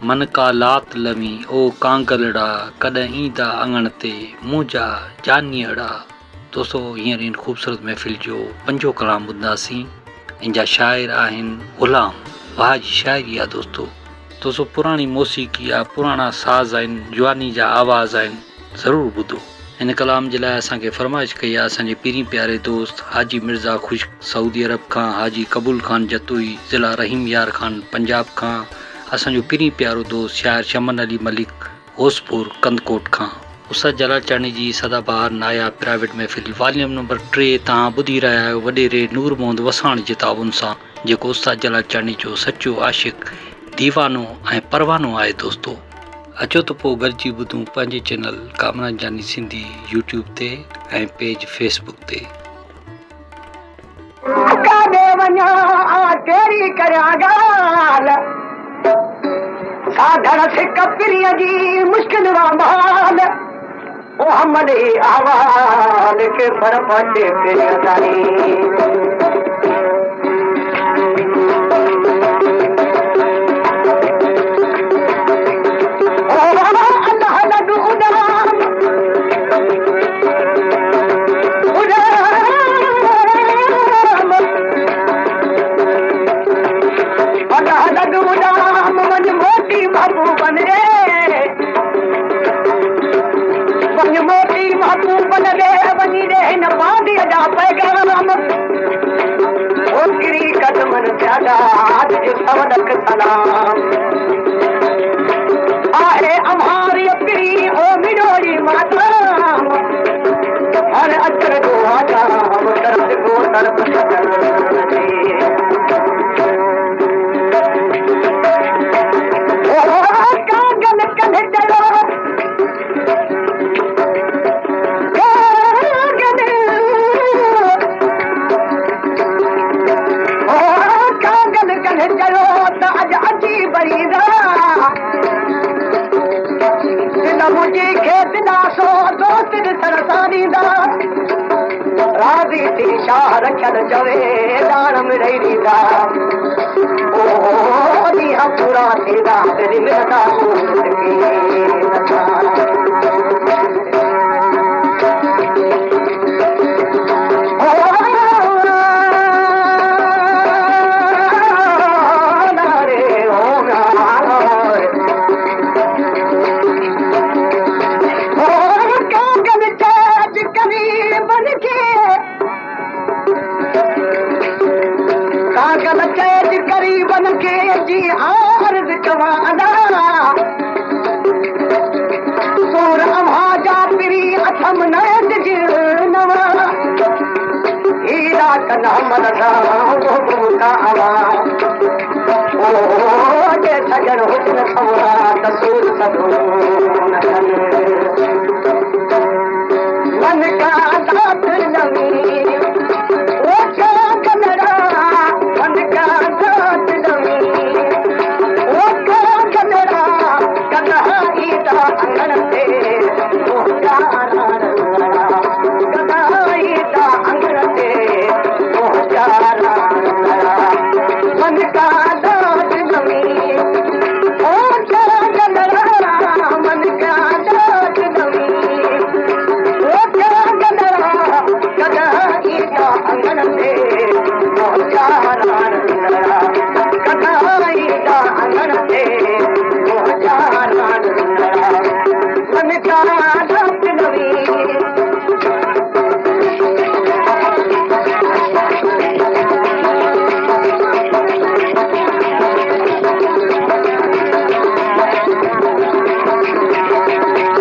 मन का लात लवी ओ कांगलड़ा कॾहिं ईंदा अङण ते मुंहिंजा जानीअड़ा। दोस्तों हींअर इन ख़ूबसूरत महफ़िल जो पंजो कलाम ॿुधंदासीं। इन जा शाइर आहिनि ग़ुलाम। वाह जी शाइरी आहे दोस्तों पुराणी मौसीक़ी आहे, पुराणा साज़ आहिनि, जवानी जा आवाज़ आहिनि, ज़रूरु ॿुधो। इन कलाम जे लाइ असांखे फरमाइश कई आहे असांजे पहिरीं प्यारे दोस्त हाजी मिर्ज़ा ख़ुश सऊदी अरब खां, हाजी कबूल ख़ान जतोई ज़िला रहीम यार ख़ान पंजाब खां, असांजो पहिरीं प्यारो दोस्त शाइर शमन अली मलिक होसपुर कंदकोट खां। उस्ताद जलाल चांदी जी सदाबहार नायाब प्राइवेट महफ़िल वॉल्यूम नंबर 3 तव्हां ॿुधी रहिया आहियो वॾेरे नूर मोहम्मद वसाण जे ताउन सां, जेको उस्ताद जलाल चांदी जो सचो आशिक़ दीवानो ऐं परवानो आहे। दोस्तों अचो त पोइ गॾिजी ॿुधूं पंहिंजे चैनल कामरान जानी सिंधी यूट्यूब ते ऐं पेज फेसबुक ते। साधन सिक पिरीअ जी मुश्किल वामाल ओ हमले आवाल के पर पाटे पिरीअ ताईं रखल चवे दान में रही रीदा ओ दिया पूरा थीदा तेरी मिलदा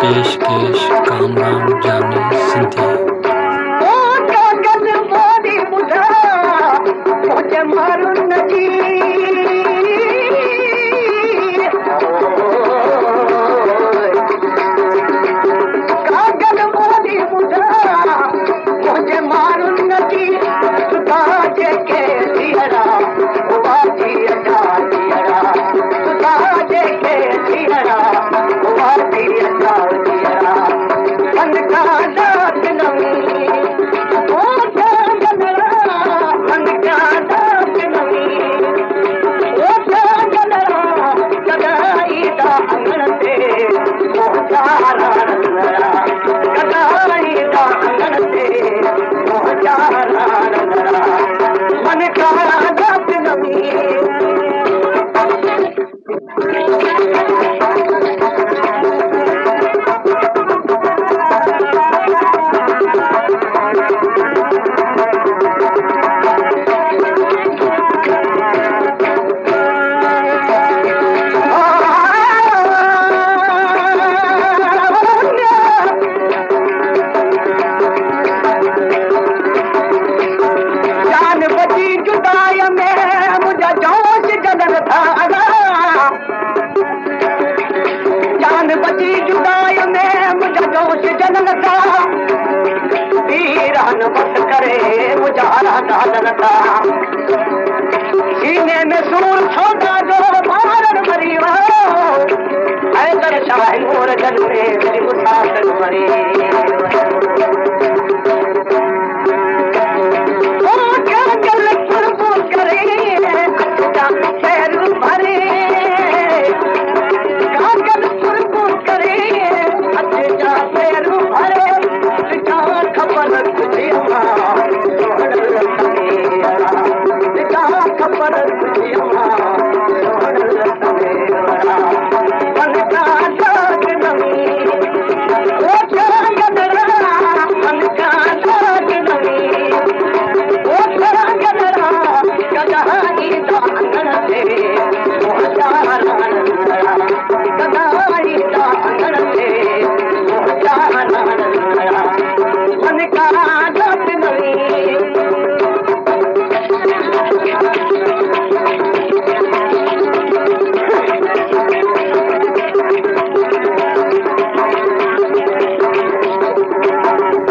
पेशकश कामरान जानी सिंधी। मन का लता सीने में सूर छोटा जो भारत परिवार हैदर शाह नूर जलवे मेरी मुसाफिर मरी ओ क्या गल कुर्बू करे शहर भरे कागल कुर्बू करे अच्छा पैर भरे खबर तुझे खबर तुझे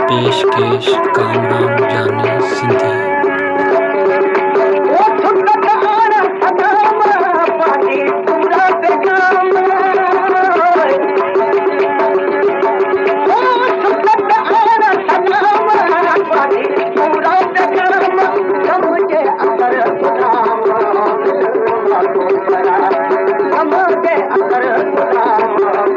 पेशकेश कामरान जानी सिंधी अंदर